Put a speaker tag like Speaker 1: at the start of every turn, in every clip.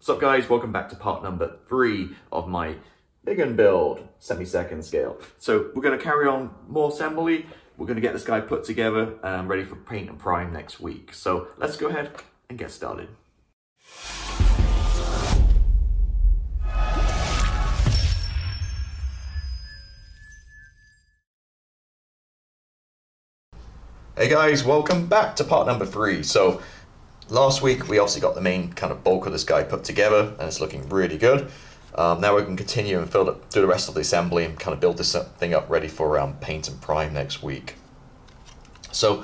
Speaker 1: What's up guys, welcome back to part number 3 of my Viggen build, semi-second scale. So we're going to carry on more assembly, we're going to get this guy put together and ready for paint and prime next week. So let's go ahead and get started. Hey guys, welcome back to part number 3. So last week we obviously got the main kind of bulk of this guy put together and it's looking really good. Now we can continue and do the rest of the assembly and kind of build this thing up ready for paint and prime next week. So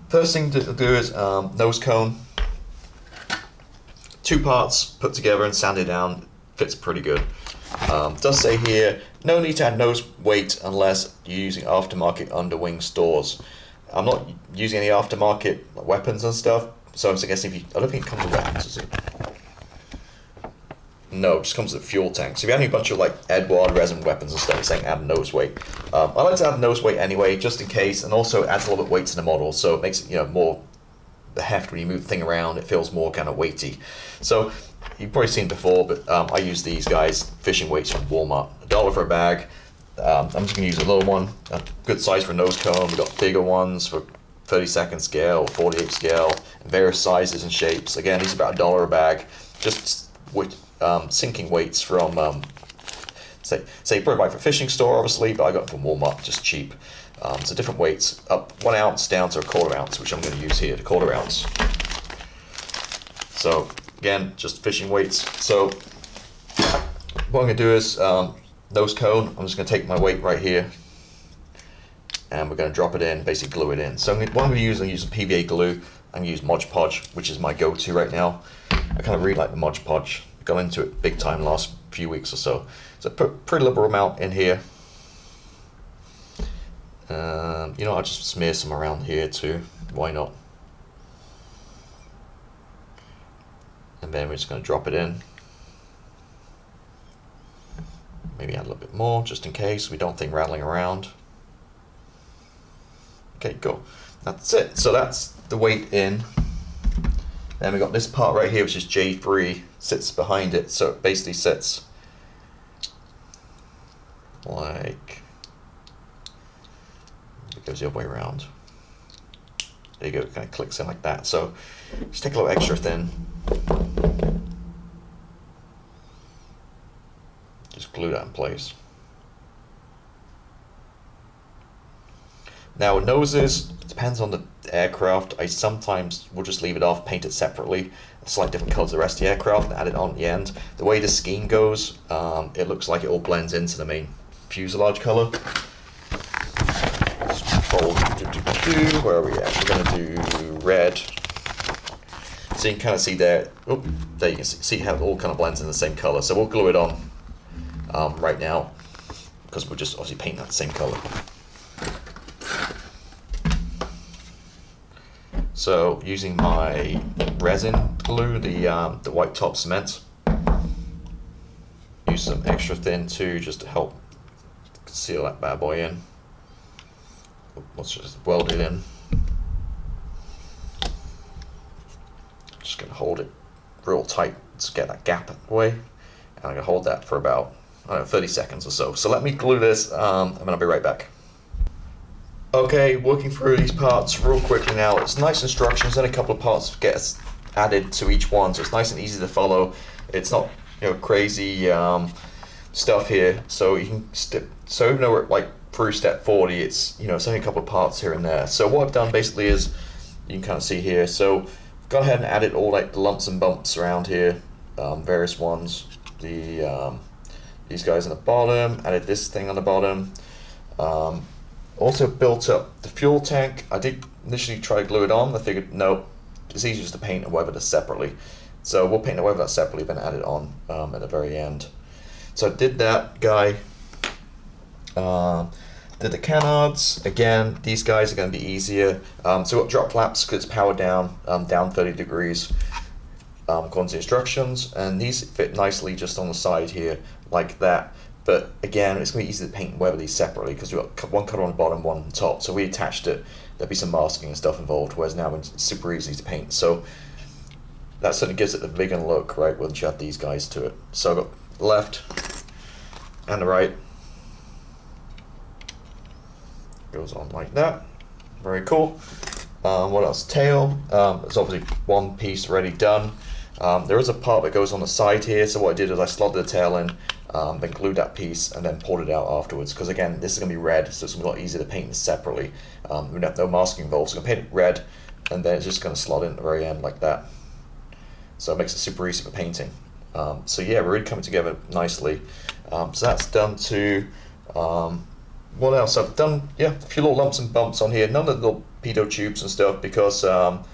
Speaker 1: first thing to do is nose cone. 2 parts put together and sanded down, fits pretty good. It does say here, no need to add nose weight unless you're using aftermarket underwing stores. I'm not using any aftermarket weapons and stuff, so I'm guessing I don't think it comes with weapons, does it? No, it just comes with a fuel tank. So if you have any bunch of like Edward resin weapons and stuff, it's saying add nose weight. I like to add nose weight anyway, just in case, and also it adds a little bit of weight to the model, so it makes it, you know, more the heft when you move the thing around. It feels more kind of weighty. So you've probably seen before, but I use these guys, fishing weights from Walmart, $1 for a bag. I'm just going to use a little one, a good size for nose cone. We've got bigger ones for 32nd scale, 48th scale, various sizes and shapes. Again, these are about $1 a bag. Just sinking weights from, say probably buy for a fishing store, obviously, but I got them from Walmart, just cheap. So different weights, up 1 ounce down to a 1/4 ounce, which I'm going to use here, the 1/4 ounce. So again, just fishing weights. So what I'm going to do is nose cone, I'm just going to take my weight right here and we're going to drop it in, basically glue it in. So what I'm going to use a PVA glue. I'm going to use Mod Podge, which is my go-to right now. I kind of really like the Mod Podge. I got into it big time last few weeks or so. So put pretty liberal amount in here. You know, I'll just smear some around here too. Why not? And then we're just going to drop it in. Maybe add a little bit more, just in case we don't want things rattling around. Okay, cool. That's it. So that's the weight in. Then we got this part right here, which is J3, sits behind it. So it basically sits like, it goes the other way around. There you go, it kind of clicks in like that. So just take a little extra thin. Just glue that in place. Now noses, depends on the aircraft. I sometimes will just leave it off, paint it separately, slightly different colors the rest of the aircraft, and add it on at the end. The way the scheme goes, it looks like it all blends into the main fuselage color. Where are we at? We're going to do red. So you can kind of see there. Oh, there you can see how it all kind of blends in the same color. So we'll glue it on right now because we're just obviously painting that the same color. So using my resin glue, the white top cement. Use some extra thin too, just to help seal that bad boy in. Let's just weld it in. Just gonna hold it real tight to get that gap away. And I'm gonna hold that for about, I don't know, 30 seconds or so. So let me glue this, and I'll be right back. Okay, working through these parts real quickly now. It's nice instructions, and a couple of parts get added to each one, so it's nice and easy to follow. It's not, you know, crazy stuff here. So you can so even though we're like through step 40, it's, you know, it's only a couple of parts here and there. So what I've done basically is, you can kind of see here. So I've gone ahead and added all like the lumps and bumps around here, various ones. These guys on the bottom. Added this thing on the bottom. Also built up the fuel tank. I did initially try to glue it on. I figured, no, it's easier just to paint and weather this separately. So we'll paint and weather that separately, then add it on at the very end. So I did that guy. Did the canards. Again, these guys are going to be easier. So we've got drop flaps because it's powered down, down 30 degrees according to the instructions. And these fit nicely just on the side here, like that. But again, it's going to be easy to paint and weather these separately because we've got one color on the bottom, one on the top. So we attached it. There'll be some masking and stuff involved, whereas now it's super easy to paint. So That certainly gives it the Viggen look, right, once you add these guys to it. So I've got the left and the right. Goes on like that. Very cool. What else? Tail. There's obviously one piece already done. There is a part that goes on the side here, so what I did is I slotted the tail in, then glued that piece, and then pulled it out afterwards. Because again, this is going to be red, so it's going to be a lot easier to paint this separately. We don't have no masking involved, so I'm going to paint it red, and then it's just going to slot in at the very end like that. So it makes it super easy for painting. So yeah, we're really coming together nicely. So that's done to. What else? I've done, yeah, a few little lumps and bumps on here. None of the little pitot tubes and stuff because, and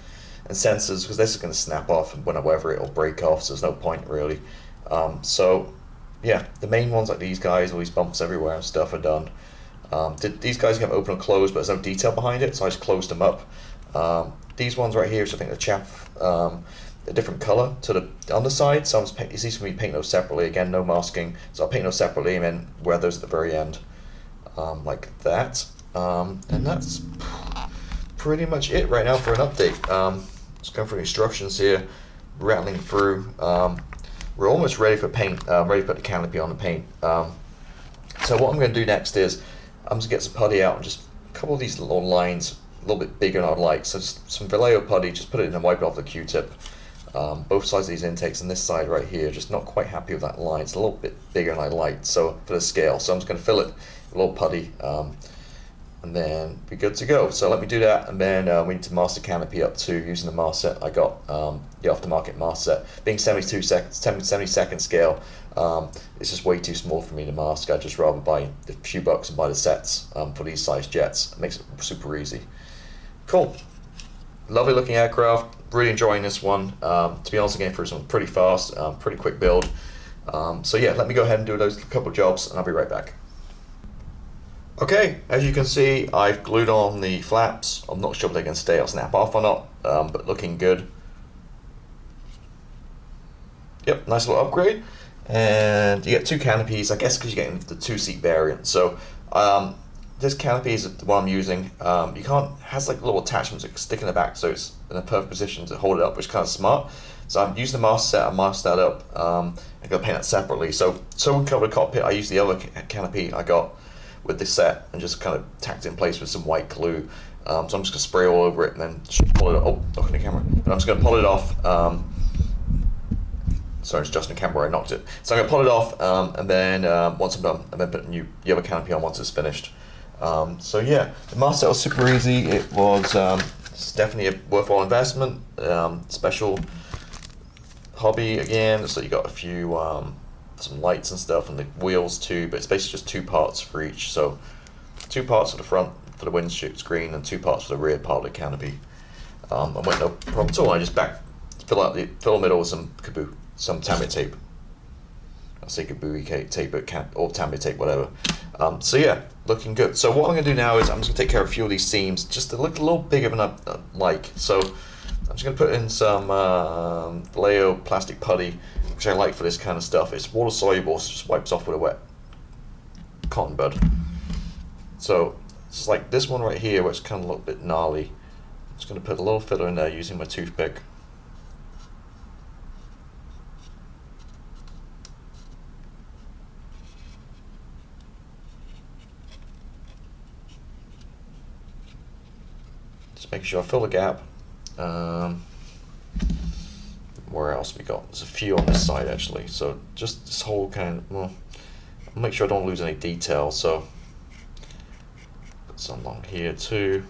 Speaker 1: sensors, because this is going to snap off and whenever it'll break off, so there's no point really. So, yeah, the main ones like these guys, all these bumps everywhere and stuff are done. These guys have open and closed, but there's no detail behind it, so I just closed them up. These ones right here, which I think the chaff, a different color to the underside, so it's easy for me to paint those separately. Again, no masking, so I'll paint those separately and then wear those at the very end. Like that, and that's pretty much it right now for an update. Just going through the instructions here, rattling through. We're almost ready for paint, ready to put the canopy on the paint. So what I'm going to do next is I'm just going to get some putty out and just a couple of these little lines a little bit bigger than I'd like. So just some Vallejo putty, just put it in and wipe it off the Q-tip. Both sides of these intakes and this side right here, just not quite happy with that line. It's a little bit bigger than I liked, so for the scale. So I'm just going to fill it a little putty, and then be good to go. So let me do that, and then we need to mask the canopy up too using the mask set I got, the aftermarket mask set. Being 70 second scale, it's just way too small for me to mask. I'd just rather buy a few bucks and buy the sets for these size jets. It makes it super easy. Cool. Lovely looking aircraft. Really enjoying this one. To be honest, again, for something pretty fast, pretty quick build. So yeah, let me go ahead and do those couple jobs, and I'll be right back. Okay, as you can see, I've glued on the flaps. I'm not sure if they can stay or snap off or not, but looking good. Yep, nice little upgrade. And you get two canopies, I guess because you're getting the two-seat variant. So this canopy is the one I'm using. You can't, has like little attachments that stick in the back, so it's in a perfect position to hold it up, which is kind of smart. So I'm using the mask set, I masked that up. I'm going to paint that separately. So we cover the cockpit, I used the other canopy I got with this set and just kind of tacked it in place with some white glue. So I'm just going to spray all over it and then just pull it off. Oh, knocking the camera. And I'm just going to pull it off. Sorry, it's just in the camera where I knocked it. So I'm going to pull it off, and then once I'm done, and then put the other canopy on once it's finished. So yeah, the mask set was super easy. It was it's definitely a worthwhile investment. Special Hobby again, so you got a few some lights and stuff and the wheels too, but it's basically just two parts for each. So two parts for the front for the windshield screen and two parts for the rear part of the canopy. I went no problem at all. I just fill the middle with some Tamiya tape. I say Kabuki tape, or Tamiya tape, whatever. So yeah, looking good. So what I'm going to do now is I'm just going to take care of a few of these seams just to look a little bigger than I like. So I'm just going to put in some Vallejo plastic putty, which I like for this kind of stuff. It's water soluble, so it just wipes off with a wet cotton bud. So it's like this one right here, which is kind of a little bit gnarly. I'm just going to put a little filler in there using my toothpick. Just make sure I fill the gap. Where else we got? There's a few on this side actually. So just this whole kind of, well, I'll make sure I don't lose any detail. So put some along here too.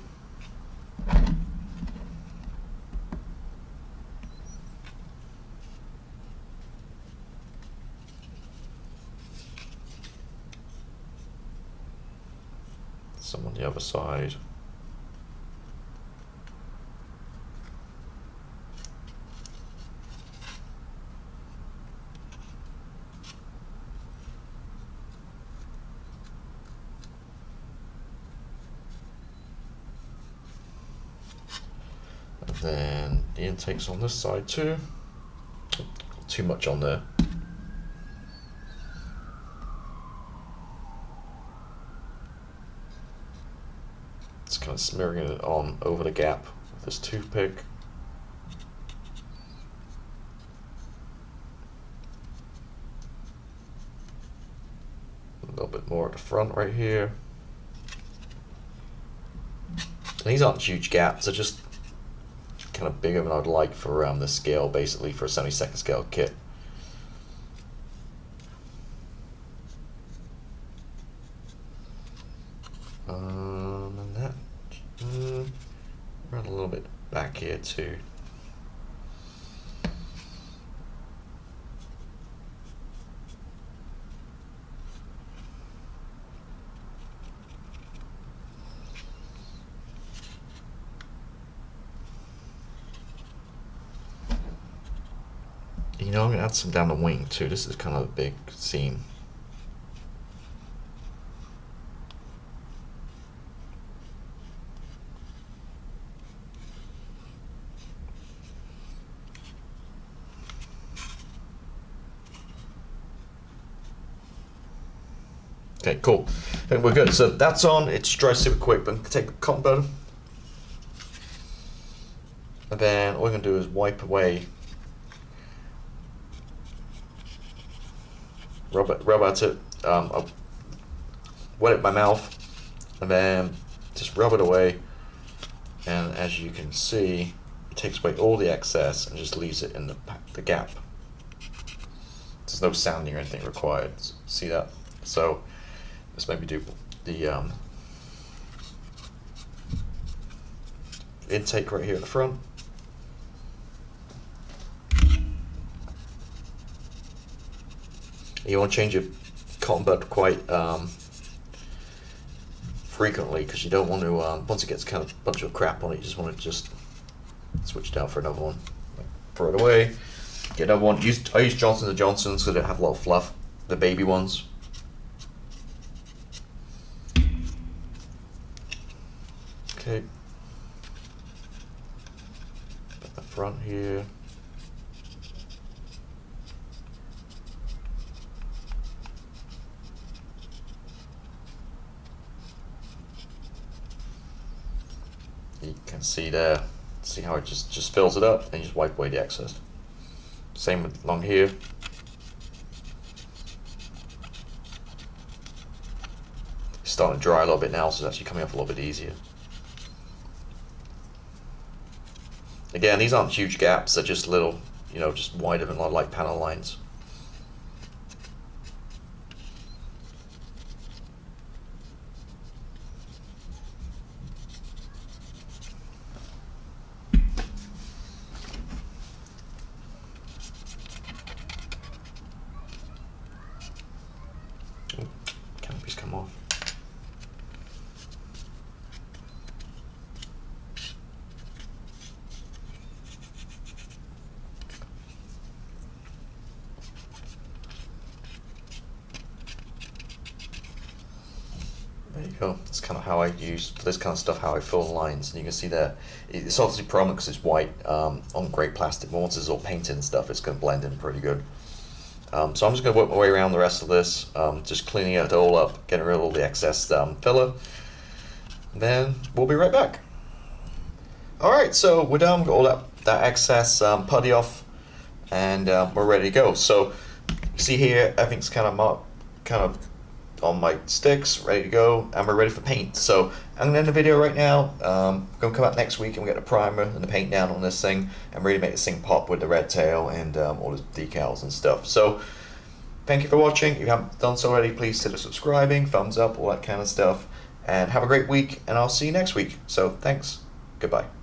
Speaker 1: Some on the other side. Then the intakes on this side too. Too much on there. Just kind of smearing it on over the gap with this toothpick. little bit more at the front right here. And these aren't huge gaps, they're just kind of bigger than I'd like for this scale, basically, for a 72nd scale kit. And that run a little bit back here too. You know, I'm gonna add some down the wing too. This is kind of a big seam. Okay, cool. I think we're good. So that's on. It's dry super quick, but I'm gonna take a cotton bud, and then all we're gonna do is wipe away, rub at it. I'll wet it in my mouth, and then just rub it away. And as you can see, it takes away all the excess and just leaves it in the gap. There's no sanding or anything required. See that? So let's maybe do the intake right here at the front. You want to change your cotton bud quite frequently, because you don't want to, once it gets kind of a bunch of crap on it, you just want to just switch it out for another one. Throw it away, get another one. I use Johnson & Johnson's so they don't have a lot of fluff, the baby ones. Okay, at the front here. You can see there, see how it just fills it up, and you just wipe away the excess. Same with along here. It's starting to dry a little bit now, so it's actually coming off a little bit easier. Again, these aren't huge gaps, they're just little, you know, just wider than like panel lines. Canopy's come off. There you go. That's kind of how I use for this kind of stuff, how I fill the lines. And you can see there, it's obviously prominent because it's white on great plastic. But once it's all painted and stuff, it's going to blend in pretty good. So I'm just going to work my way around the rest of this, just cleaning it all up, getting rid of all the excess filler. And then we'll be right back. Alright, so we're done, got all that excess putty off, and we're ready to go. So you see here, everything's kind of on my sticks, ready to go, and we're ready for paint. So I'm going to end the video right now. I'm going to come out next week and we'll get the primer and the paint down on this thing and really make this thing pop with the red tail and all the decals and stuff. So thank you for watching. If you haven't done so already, please consider subscribing, thumbs up, all that kind of stuff, and have a great week, and I'll see you next week. So thanks, goodbye.